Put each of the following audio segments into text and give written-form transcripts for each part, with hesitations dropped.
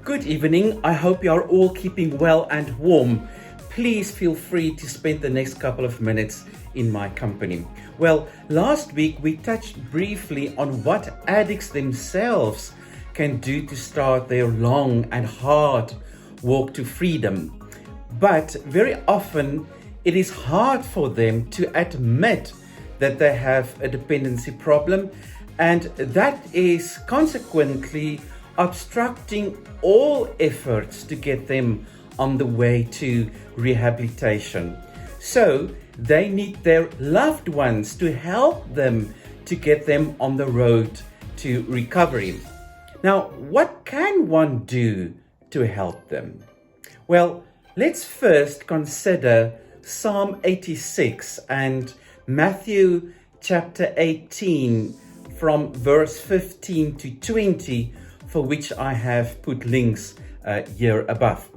Good evening. I hope you are all keeping well and warm. Please feel free to spend the next couple of minutes in my company. Well, last week we touched briefly on what addicts themselves can do to start their long and hard walk to freedom. But very often it is hard for them to admit that they have a dependency problem, and that is consequently obstructing all efforts to get them on the way to rehabilitation. So they need their loved ones to help them to get them on the road to recovery. Now, what can one do to help them? Well, let's first consider Psalm 86 and Matthew chapter 18 from verse 15 to 20, for which I have put links here above.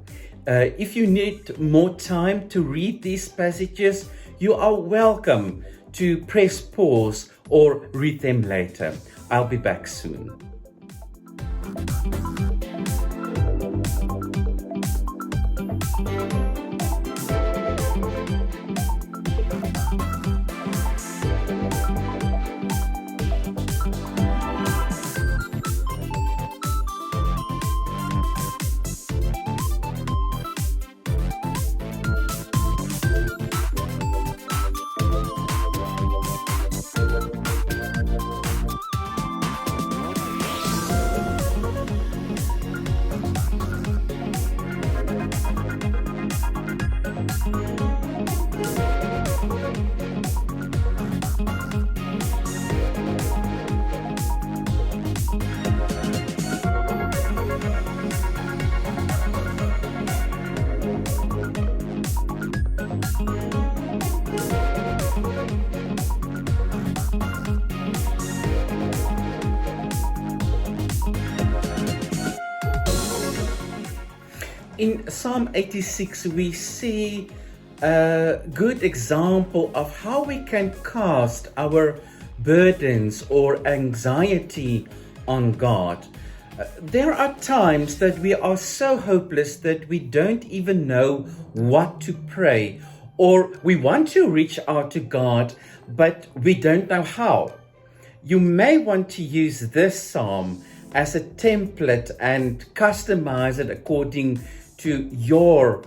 If you need more time to read these passages, you are welcome to press pause or read them later. I'll be back soon. In Psalm 86, we see a good example of how we can cast our burdens or anxiety on God. There are times that we are so hopeless that we don't even know what to pray, or we want to reach out to God, but we don't know how. You may want to use this psalm as a template and customize it according to your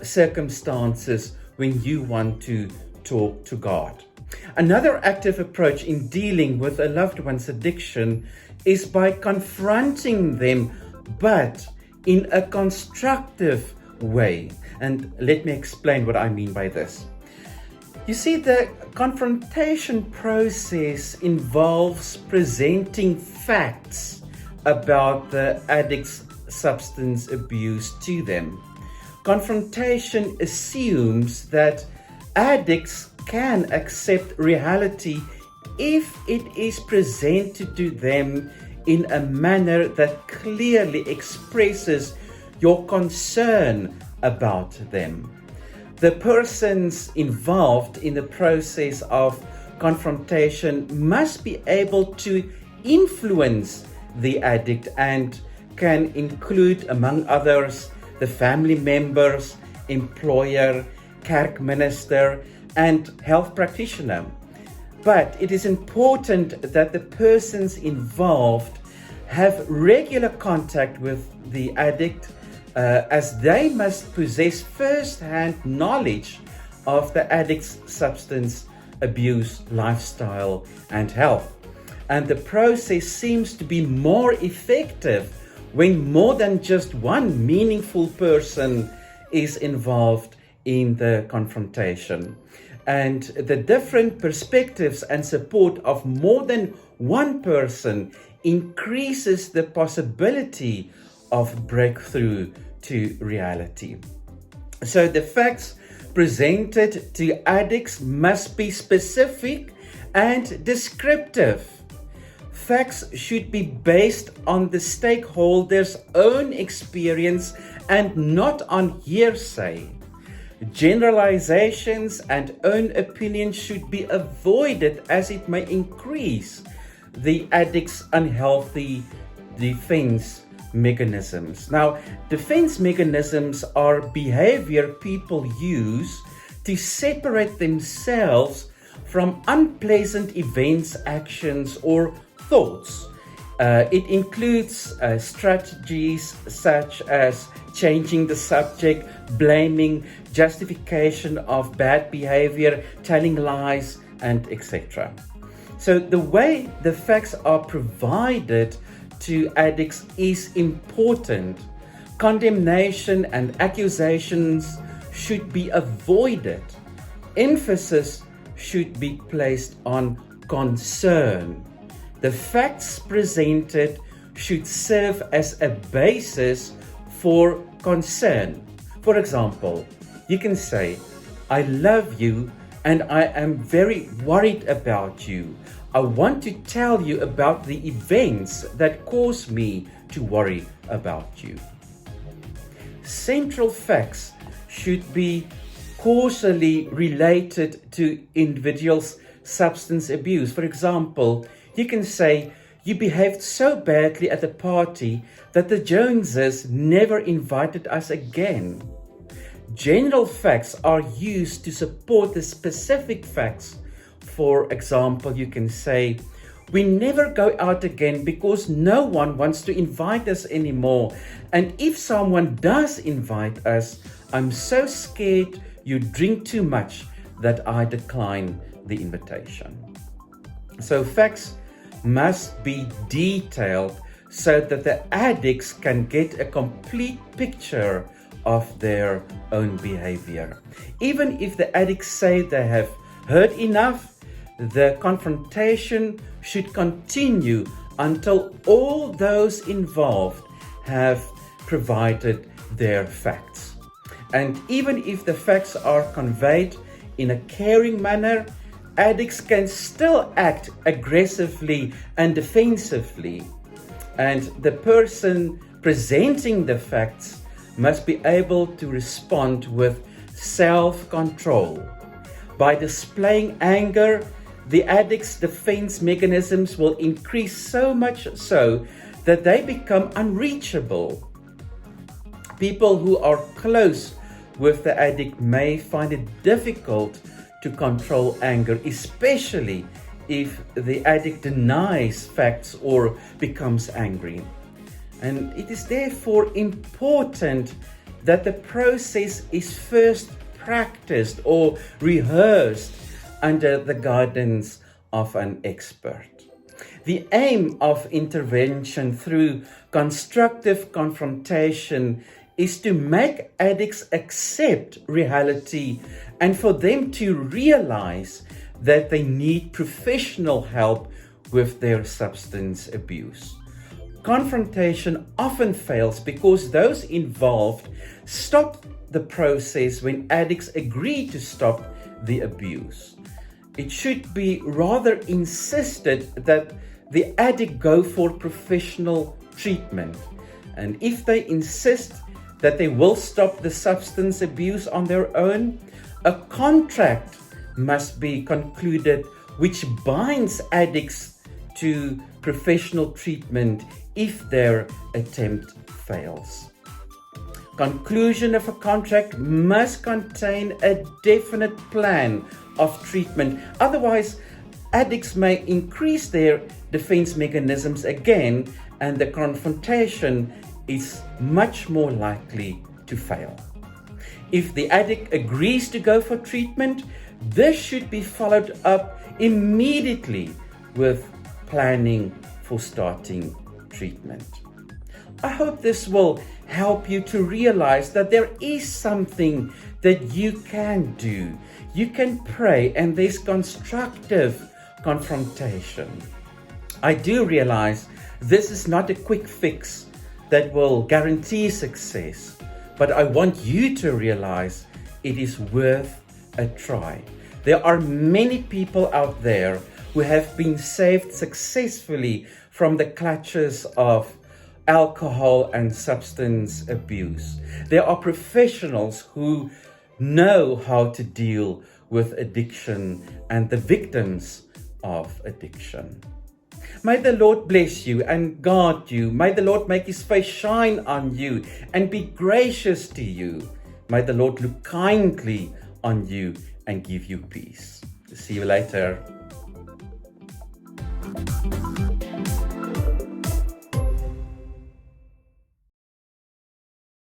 circumstances when you want to talk to God. Another active approach in dealing with a loved one's addiction is by confronting them, but in a constructive way. And let me explain what I mean by this. You see, the confrontation process involves presenting facts about the addict's substance abuse to them. Confrontation assumes that addicts can accept reality if it is presented to them in a manner that clearly expresses your concern about them. The persons involved in the process of confrontation must be able to influence the addict and can include, among others, the family members, employer, kerk minister, and health practitioner. But it is important that the persons involved have regular contact with the addict, as they must possess first-hand knowledge of the addict's substance abuse, lifestyle, and health. And the process seems to be more effective when more than just one meaningful person is involved in the confrontation. And the different perspectives and support of more than one person increases the possibility of breakthrough to reality. So the facts presented to addicts must be specific and descriptive. Facts should be based on the stakeholders' own experience and not on hearsay. Generalizations and own opinions should be avoided, as it may increase the addict's unhealthy defense mechanisms. Now, defense mechanisms are behavior people use to separate themselves from unpleasant events, actions, or thoughts. It includes strategies such as changing the subject, blaming, justification of bad behavior, telling lies, and etc. So the way the facts are provided to addicts is important. Condemnation and accusations should be avoided. Emphasis should be placed on concern. The facts presented should serve as a basis for concern. For example, you can say, "I love you and I am very worried about you. I want to tell you about the events that cause me to worry about you." Central facts should be causally related to individuals' substance abuse. For example, you can say, "You behaved so badly at the party that the Joneses never invited us again." General facts are used to support the specific facts. For example, you can say, "We never go out again because no one wants to invite us anymore. And if someone does invite us, I'm so scared you drink too much that I decline the invitation." So facts must be detailed so that the addicts can get a complete picture of their own behavior. Even if the addicts say they have heard enough, the confrontation should continue until all those involved have provided their facts. And even if the facts are conveyed in a caring manner, addicts can still act aggressively and defensively. And the person presenting the facts must be able to respond with self-control. By displaying anger, the addict's defense mechanisms will increase so much so that they become unreachable. People who are close with the addict may find it difficult to control anger, especially if the addict denies facts or becomes angry. And it is therefore important that the process is first practiced or rehearsed under the guidance of an expert. The aim of intervention through constructive confrontation is to make addicts accept reality and for them to realize that they need professional help with their substance abuse. Confrontation often fails because those involved stop the process when addicts agree to stop the abuse. It should be rather insisted that the addict go for professional treatment. And if they insist that they will stop the substance abuse on their own, a contract must be concluded which binds addicts to professional treatment if their attempt fails. Conclusion of a contract must contain a definite plan of treatment. Otherwise, addicts may increase their defense mechanisms again, and the confrontation is much more likely to fail. If the addict agrees to go for treatment, this should be followed up immediately with planning for starting treatment. I hope this will help you to realize that there is something that you can do. You can pray, and there's constructive confrontation. I do realize this is not a quick fix that will guarantee success, but I want you to realize it is worth a try. There are many people out there who have been saved successfully from the clutches of alcohol and substance abuse. There are professionals who know how to deal with addiction and the victims of addiction. May the Lord bless you and guard you. May the Lord make his face shine on you and be gracious to you. May the Lord look kindly on you and give you peace. See you later.